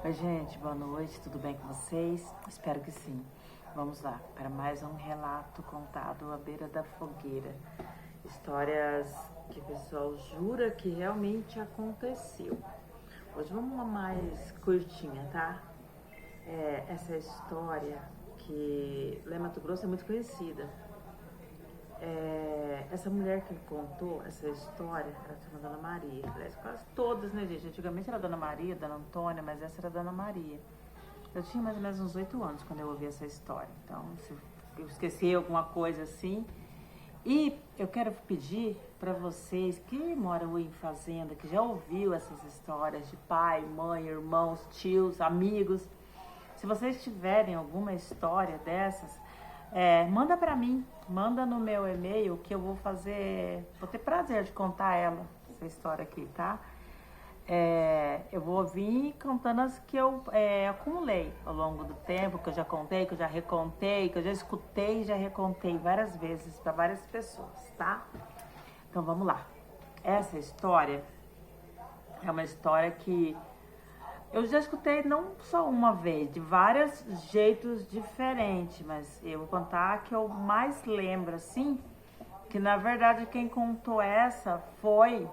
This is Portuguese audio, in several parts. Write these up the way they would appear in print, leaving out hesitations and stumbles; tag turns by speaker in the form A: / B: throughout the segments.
A: Oi, gente, boa noite, tudo bem com vocês? Espero que sim. Vamos lá, para mais um relato contado à beira da fogueira. Histórias que o pessoal jura que realmente aconteceu. Hoje vamos uma mais curtinha, tá? Essa história que lá em Mato Grosso é muito conhecida. Essa mulher que contou essa história, ela chama Dona Maria. Aliás, quase todas, né, gente? Antigamente era Dona Maria, Dona Antônia, mas essa era Dona Maria. Eu tinha mais ou menos uns 8 anos quando eu ouvi essa história. Então, se eu esqueci alguma coisa assim. E eu quero pedir para vocês que moram em fazenda, que já ouviu essas histórias de pai, mãe, irmãos, tios, amigos, se vocês tiverem alguma história dessas, manda para mim, manda no meu e-mail que eu vou ter prazer de contar essa história aqui, tá? Eu vou vir contando as que eu acumulei ao longo do tempo, que eu já contei, que eu já recontei, que eu já escutei e já recontei várias vezes para várias pessoas, tá? Então vamos lá. Essa história é uma história que eu já escutei não só uma vez, de vários jeitos diferentes, mas eu vou contar a que eu mais lembro, assim, que na verdade quem contou essa foi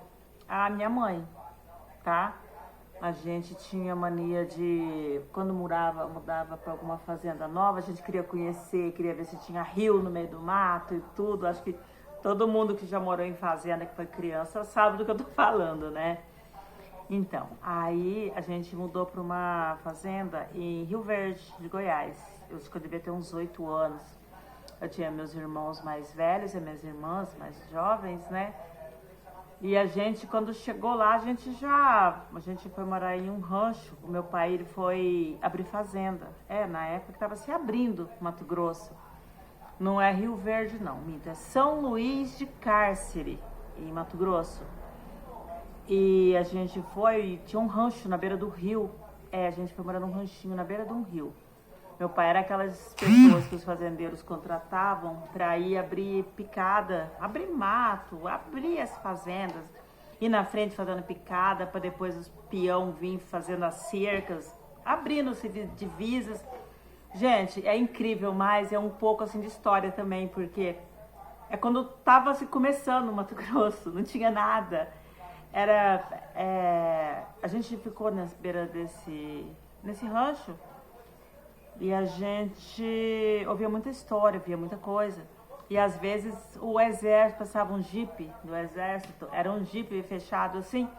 A: a minha mãe, tá? A gente tinha mania de, quando mudava para alguma fazenda nova, a gente queria conhecer, queria ver se tinha rio no meio do mato e tudo. Acho que todo mundo que já morou em fazenda, que foi criança, sabe do que eu tô falando, né? Então, aí a gente mudou para uma fazenda em Rio Verde, de Goiás. Eu acho que eu devia ter uns 8 anos. Eu tinha meus irmãos mais velhos e minhas irmãs mais jovens, né? E a gente, quando chegou lá, a gente foi morar em um rancho. O meu pai, ele foi abrir fazenda. Na época que estava se abrindo Mato Grosso. Não é Rio Verde, não, minta. É São Luís de Cárcere, em Mato Grosso. E a gente tinha um rancho na beira do rio. A gente foi morar num ranchinho na beira de um rio. Meu pai era aquelas pessoas que os fazendeiros contratavam para ir abrir picada, abrir mato, abrir as fazendas, ir na frente fazendo picada para depois os peão vir fazendo as cercas, abrindo-se divisas. Gente, é incrível, mas é um pouco assim de história também, porque é quando tava se começando o Mato Grosso, não tinha nada. A gente ficou na beira nesse rancho. E a gente ouvia muita história, via muita coisa. E às vezes o exército, passava um jipe do exército, era um jipe fechado assim.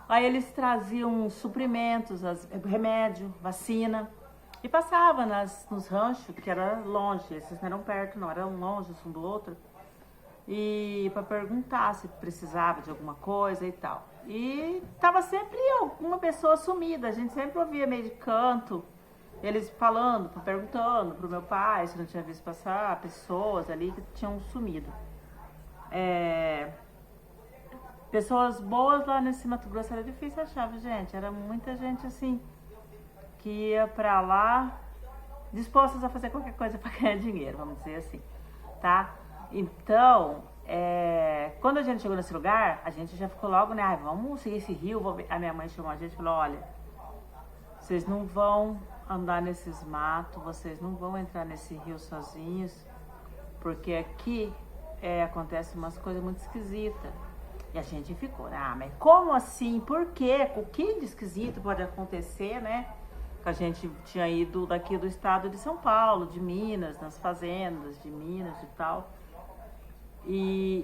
A: Aí eles traziam suprimentos, remédio, vacina. E passava nos ranchos, que era longe, esses não eram perto não, eram longe um do outro. E para perguntar se precisava de alguma coisa e tal. E tava sempre alguma pessoa sumida, a gente sempre ouvia meio de canto. Eles falando, perguntando pro meu pai se não tinha visto passar pessoas ali que tinham sumido. Pessoas boas lá nesse Mato Grosso era difícil achar, gente. Era muita gente assim que ia pra lá dispostas a fazer qualquer coisa pra ganhar dinheiro, vamos dizer assim, tá? Então, quando a gente chegou nesse lugar, a gente já ficou logo, né? Vamos seguir esse rio. A minha mãe chamou a gente e falou: olha, vocês não vão andar nesses matos, vocês não vão entrar nesse rio sozinhos, porque aqui acontece umas coisas muito esquisitas. E a gente ficou, mas como assim? Por quê? O que de esquisito pode acontecer, né? Que a gente tinha ido daqui do estado de São Paulo, de Minas, nas fazendas de Minas e tal.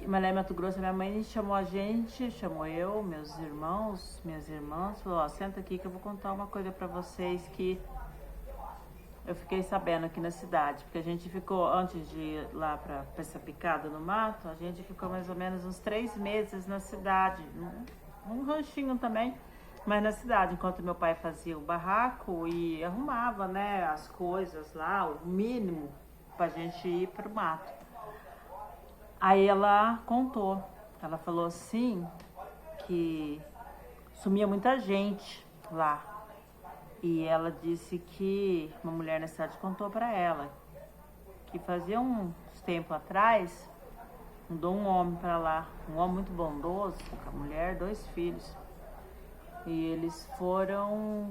A: Mas lá em Mato Grosso, minha mãe chamou a gente, chamou eu, meus irmãos, minhas irmãs, falou: ó, senta aqui que eu vou contar uma coisa pra vocês que eu fiquei sabendo aqui na cidade. Porque a gente ficou, antes de ir lá pra essa picada no mato, a gente ficou mais ou menos uns 3 meses na cidade, num ranchinho também, mas na cidade, enquanto meu pai fazia o barraco e arrumava, né, as coisas lá, o mínimo pra gente ir pro mato. Aí ela contou, ela falou assim, que sumia muita gente lá. E ela disse que uma mulher na cidade contou pra ela que fazia uns tempo atrás, mandou um homem pra lá, um homem muito bondoso, com a mulher, 2 filhos. E eles foram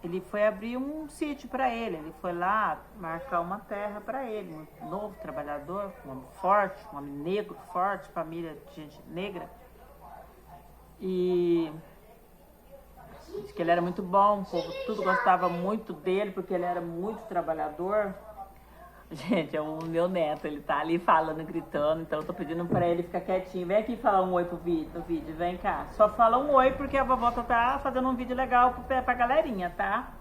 A: ele foi abrir um sítio para ele. Ele foi lá marcar uma terra para ele. Um novo trabalhador, um homem forte, um homem negro forte, família de gente negra. E diz que ele era muito bom, o povo tudo gostava muito dele, porque ele era muito trabalhador. Gente, é o meu neto, ele tá ali falando, gritando, então eu tô pedindo pra ele ficar quietinho. Vem aqui falar um oi no vídeo, vem cá. Só fala um oi, porque a vovó tá fazendo um vídeo legal pra galerinha, tá?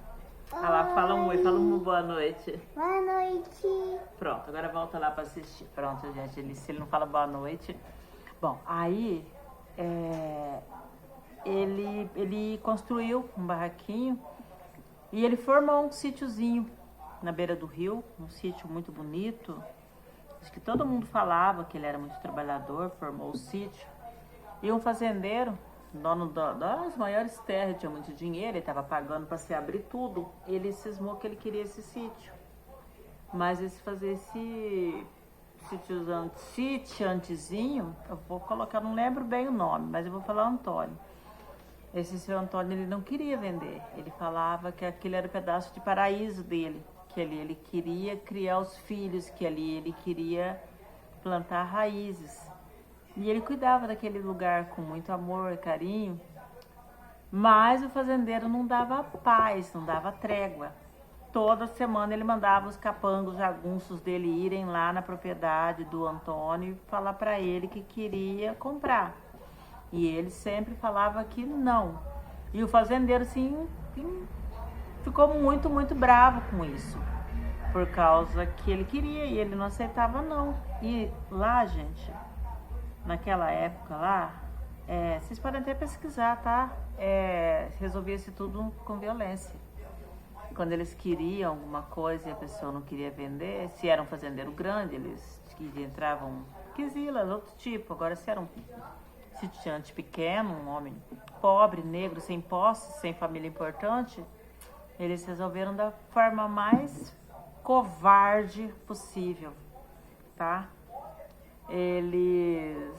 A: Olha lá, fala um oi, fala uma boa noite.
B: Boa noite.
A: Pronto, agora volta lá pra assistir. Pronto, gente, se ele não fala boa noite... Bom, aí ele construiu um barraquinho e ele formou um sítiozinho na beira do rio, um sítio muito bonito. Acho que todo mundo falava que ele era muito trabalhador, formou o sítio. E um fazendeiro, dono das maiores terras, tinha muito dinheiro, ele estava pagando para se abrir tudo. Ele cismou que ele queria esse sítio. Mas esse sitiantezinho, eu vou colocar, não lembro bem o nome, mas eu vou falar Antônio. Esse seu Antônio, ele não queria vender. Ele falava que aquele era um pedaço de paraíso dele. Que ali ele queria criar os filhos, que ali ele queria plantar raízes. E ele cuidava daquele lugar com muito amor e carinho, mas o fazendeiro não dava paz, não dava trégua. Toda semana ele mandava os capangos, jagunços dele irem lá na propriedade do Antônio e falar para ele que queria comprar. E ele sempre falava que não. E o fazendeiro, sim, ficou muito, muito bravo com isso. Por causa que ele queria e ele não aceitava não. E lá, gente, naquela época lá, vocês podem até pesquisar, tá? Resolvia-se tudo com violência. Quando eles queriam alguma coisa e a pessoa não queria vender, se era um fazendeiro grande, eles entravam quisilas, outro tipo. Agora, se era um sitiante pequeno, um homem pobre, negro, sem posse, sem família importante, eles resolveram da forma mais covarde possível, tá? Ele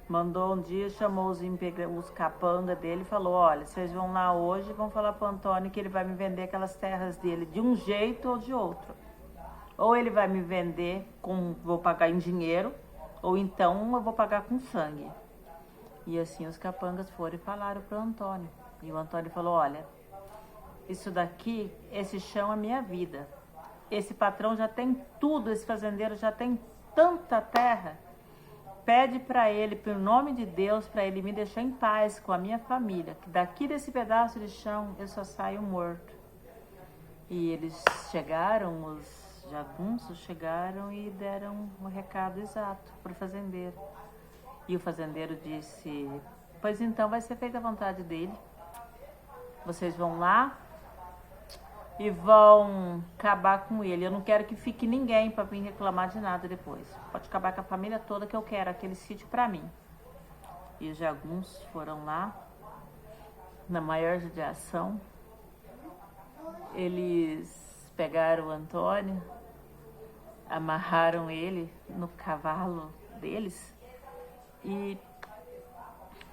A: mandou um dia, chamou os capanga dele e falou: olha, vocês vão lá hoje e vão falar pro Antônio que ele vai me vender aquelas terras dele de um jeito ou de outro. Ou ele vai me vender, vou pagar em dinheiro, ou então eu vou pagar com sangue. E assim os capangas foram e falaram pro Antônio. E o Antônio falou: olha, isso daqui, esse chão é minha vida. Esse patrão já tem tudo, esse fazendeiro já tem tanta terra. Pede para ele, pelo nome de Deus, para ele me deixar em paz com a minha família, que daqui desse pedaço de chão eu só saio morto. E eles chegaram, os jagunços chegaram e deram o recado exato para o fazendeiro. E o fazendeiro disse: pois então vai ser feita a vontade dele. Vocês vão lá e vão acabar com ele. Eu não quero que fique ninguém para vir reclamar de nada depois. Pode acabar com a família toda, que eu quero aquele sítio para mim. E os jagunços foram lá, na maior judiação. Eles pegaram o Antônio, amarraram ele no cavalo deles e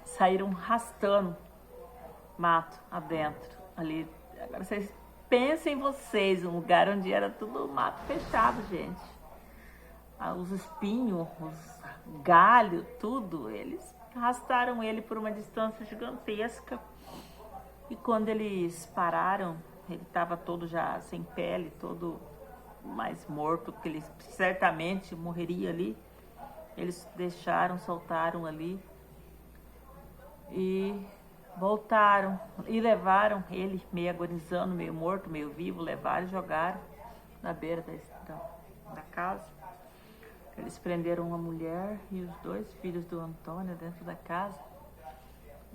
A: saíram arrastando mato adentro. Ali, agora vocês pensem vocês, um lugar onde era tudo mato fechado, gente. Os espinhos, os galhos, tudo, eles arrastaram ele por uma distância gigantesca. E quando eles pararam, ele estava todo já sem pele, todo mais morto, porque ele certamente morreria ali. Eles deixaram, soltaram ali e voltaram e levaram ele, meio agonizando, meio morto, meio vivo, levaram e jogaram na beira da casa. Eles prenderam uma mulher e os 2 filhos do Antônio dentro da casa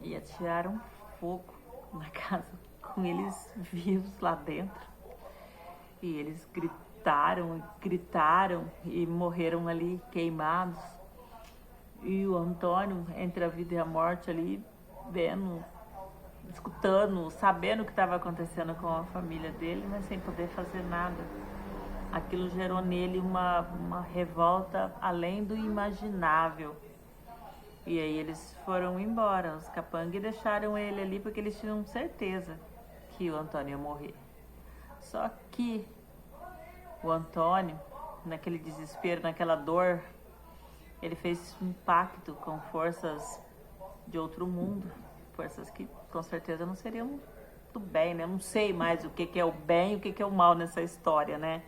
A: e atiraram fogo na casa com eles vivos lá dentro. E eles gritaram e morreram ali queimados. E o Antônio, entre a vida e a morte ali, vendo, escutando, sabendo o que estava acontecendo com a família dele, mas sem poder fazer nada. Aquilo gerou nele uma revolta além do imaginável. E aí eles foram embora, os capangas, e deixaram ele ali porque eles tinham certeza que o Antônio ia morrer. Só que o Antônio, naquele desespero, naquela dor, ele fez um pacto com forças de outro mundo, forças que com certeza não seriam do bem, né? Eu não sei mais o que é o bem e o que é o mal nessa história, né?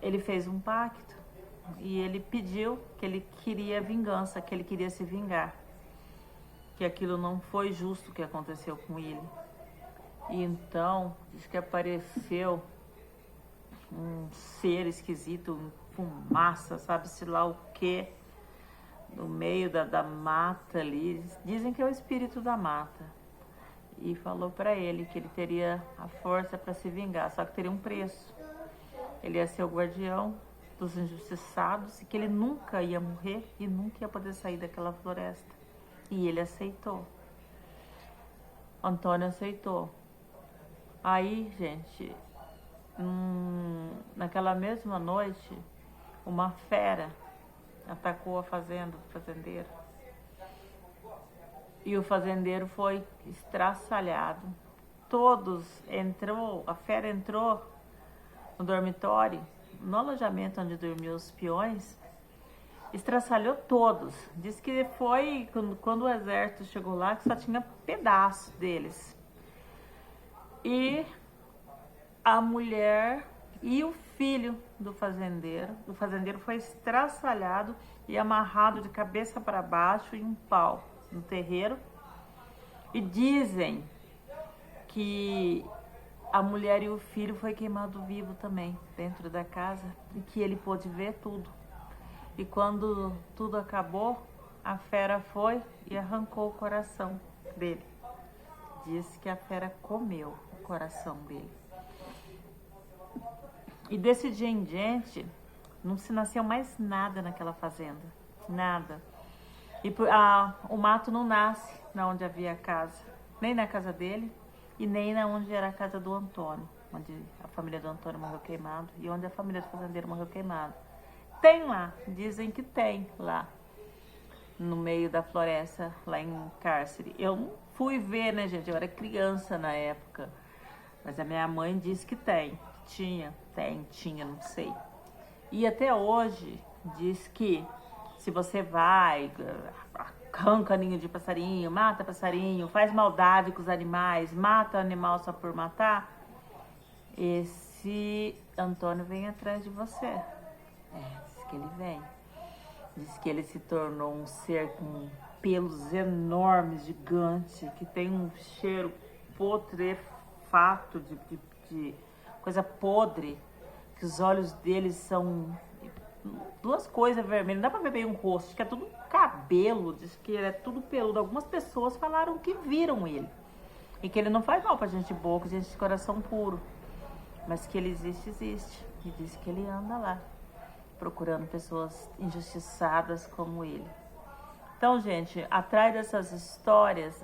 A: Ele fez um pacto e ele pediu que ele queria vingança, que ele queria se vingar, que aquilo não foi justo o que aconteceu com ele. E então, diz que apareceu um ser esquisito, fumaça, sabe-se lá o que, no meio da mata ali. Dizem que é o espírito da mata. E falou para ele que ele teria a força para se vingar, só que teria um preço. Ele ia ser o guardião dos injustiçados e que ele nunca ia morrer e nunca ia poder sair daquela floresta. E ele aceitou. Antônio aceitou. Aí, gente, naquela mesma noite, uma fera atacou a fazenda do fazendeiro. E o fazendeiro foi estraçalhado. A fera entrou no dormitório, no alojamento onde dormiam os peões, estraçalhou todos. Diz que foi quando o exército chegou lá que só tinha pedaços deles. E a mulher e o filho do fazendeiro foi estraçalhado e amarrado de cabeça para baixo em um pau no terreiro. E dizem que a mulher e o filho foi queimado vivo também dentro da casa e que ele pôde ver tudo. E quando tudo acabou, a fera foi e arrancou o coração dele. Diz que a fera comeu o coração dele. E desse dia em diante, não se nasceu mais nada naquela fazenda. Nada. E o mato não nasce na onde havia a casa. Nem na casa dele e nem na onde era a casa do Antônio. Onde a família do Antônio morreu queimado e onde a família do fazendeiro morreu queimado. Tem lá, dizem que tem lá. No meio da floresta, lá em Cárcere. Eu não fui ver, né, gente? Eu era criança na época. Mas a minha mãe disse que tem. Tinha, não sei. E até hoje diz que se você vai, arranca ninho de passarinho, mata passarinho, faz maldade com os animais, mata animal só por matar, esse Antônio vem atrás de você. Diz que ele vem. Diz que ele se tornou um ser com pelos enormes, gigante, que tem um cheiro putrefato de coisa podre, que os olhos dele são duas coisas vermelhas, não dá pra ver bem o rosto, diz que é tudo cabelo, diz que ele é tudo peludo. Algumas pessoas falaram que viram ele e que ele não faz mal pra gente boa, que gente de coração puro, mas que ele existe. E diz que ele anda lá procurando pessoas injustiçadas como ele. Então, gente, atrás dessas histórias,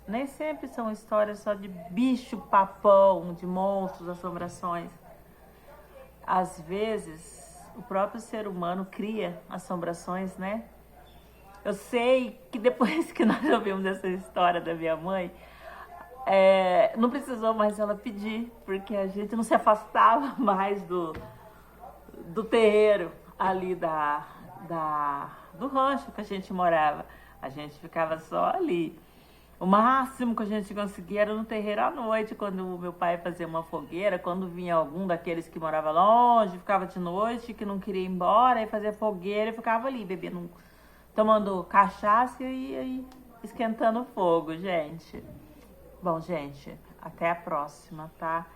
A: nem sempre são histórias só de bicho papão, de monstros, assombrações. Às vezes, o próprio ser humano cria assombrações, né? Eu sei que depois que nós ouvimos essa história da minha mãe, não precisou mais ela pedir, porque a gente não se afastava mais do terreiro ali do rancho que a gente morava. A gente ficava só ali. O máximo que a gente conseguia era no terreiro à noite, quando o meu pai fazia uma fogueira, quando vinha algum daqueles que morava longe, ficava de noite, que não queria ir embora, e fazia fogueira e ficava ali, bebendo, tomando cachaça e aí esquentando fogo, gente. Bom, gente, até a próxima, tá?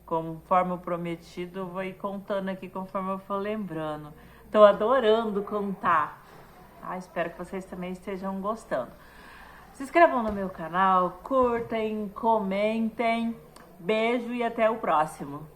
A: Conforme o prometido, eu vou ir contando aqui conforme eu for lembrando. Tô adorando contar. Espero que vocês também estejam gostando. Se inscrevam no meu canal, curtem, comentem. Beijo e até o próximo.